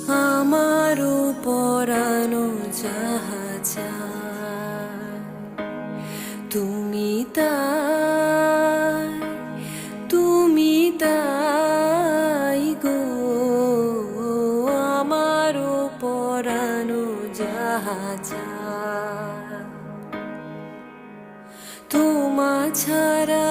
আমারও পরানো যাহা চায় তুমি তাই, তুমি তাই গো। আমারও পরানো যাহা চায় তোমা ছাড়া